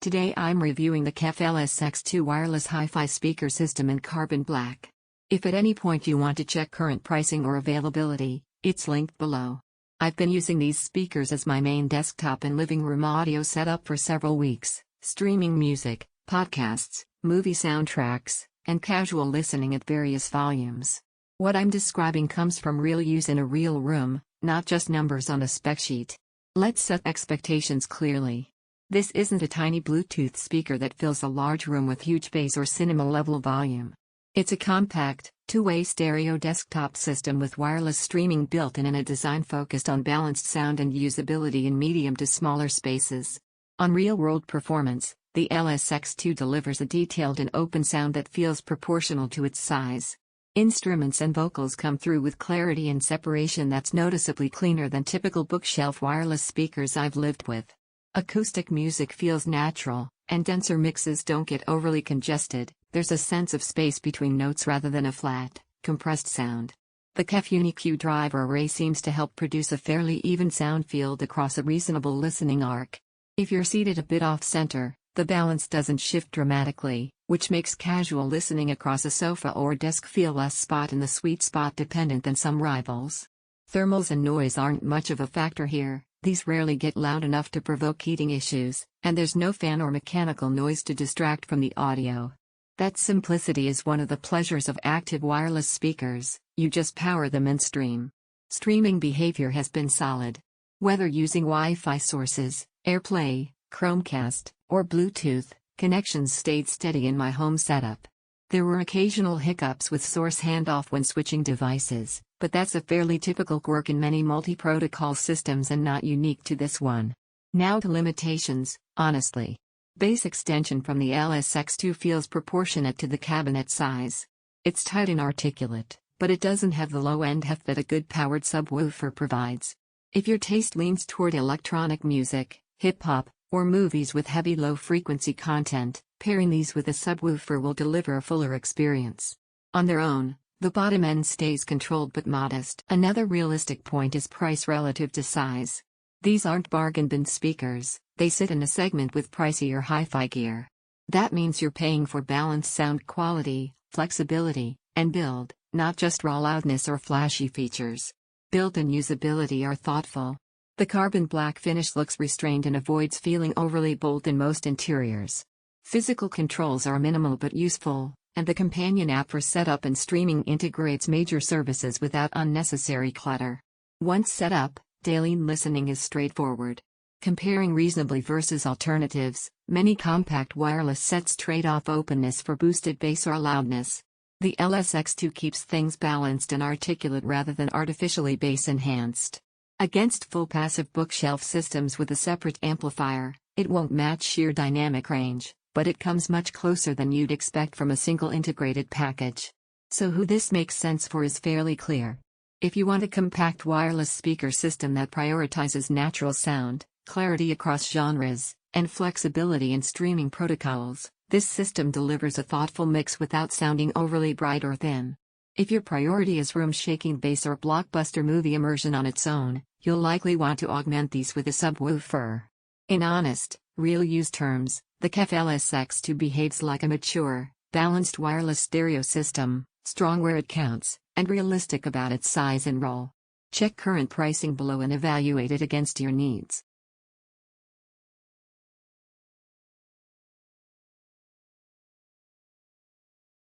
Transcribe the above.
Today I'm reviewing the KEF LSX2 wireless hi-fi speaker system in carbon black. If at any point you want to check current pricing or availability, it's linked below. I've been using these speakers as my main desktop and living room audio setup for several weeks, streaming music, podcasts, movie soundtracks, and casual listening at various volumes. What I'm describing comes from real use in a real room, not just numbers on a spec sheet. Let's set expectations clearly. This isn't a tiny Bluetooth speaker that fills a large room with huge bass or cinema-level volume. It's a compact, two-way stereo desktop system with wireless streaming built in and a design focused on balanced sound and usability in medium to smaller spaces. On real-world performance, the LSX2 delivers a detailed and open sound that feels proportional to its size. Instruments and vocals come through with clarity and separation that's noticeably cleaner than typical bookshelf wireless speakers I've lived with. Acoustic music feels natural, and denser mixes don't get overly congested. There's a sense of space between notes rather than a flat, compressed sound. The KEF Uni-Q driver array seems to help produce a fairly even sound field across a reasonable listening arc. If you're seated a bit off-center, the balance doesn't shift dramatically, which makes casual listening across a sofa or desk feel less spot-in-the-sweet spot dependent than some rivals. Thermals and noise aren't much of a factor here. These rarely get loud enough to provoke heating issues, and there's no fan or mechanical noise to distract from the audio. That simplicity is one of the pleasures of active wireless speakers. You just power them and stream. Streaming behavior has been solid. Whether using Wi-Fi sources, AirPlay, Chromecast, or Bluetooth, connections stayed steady in my home setup. There were occasional hiccups with source handoff when switching devices, but that's a fairly typical quirk in many multi-protocol systems and not unique to this one. Now to limitations, honestly. Bass extension from the LSX2 feels proportionate to the cabinet size. It's tight and articulate, but it doesn't have the low-end heft that a good powered subwoofer provides. If your taste leans toward electronic music, hip-hop, or movies with heavy low-frequency content, pairing these with a subwoofer will deliver a fuller experience. On their own, the bottom end stays controlled but modest. Another realistic point is price relative to size. These aren't bargain bin speakers, they sit in a segment with pricier hi-fi gear. That means you're paying for balanced sound quality, flexibility, and build, not just raw loudness or flashy features. Build and usability are thoughtful. The carbon black finish looks restrained and avoids feeling overly bold in most interiors. Physical controls are minimal but useful, and the companion app for setup and streaming integrates major services without unnecessary clutter. Once set up, daily listening is straightforward. Comparing reasonably versus alternatives, many compact wireless sets trade off openness for boosted bass or loudness. The LSX2 keeps things balanced and articulate rather than artificially bass-enhanced. Against full passive bookshelf systems with a separate amplifier, it won't match sheer dynamic range, but it comes much closer than you'd expect from a single integrated package. So who this makes sense for is fairly clear. If you want a compact wireless speaker system that prioritizes natural sound, clarity across genres, and flexibility in streaming protocols, this system delivers a thoughtful mix without sounding overly bright or thin. If your priority is room-shaking bass or blockbuster movie immersion on its own, you'll likely want to augment these with a subwoofer. In honest, real-use terms, the KEF LSX2 behaves like a mature, balanced wireless stereo system, strong where it counts, and realistic about its size and role. Check current pricing below and evaluate it against your needs.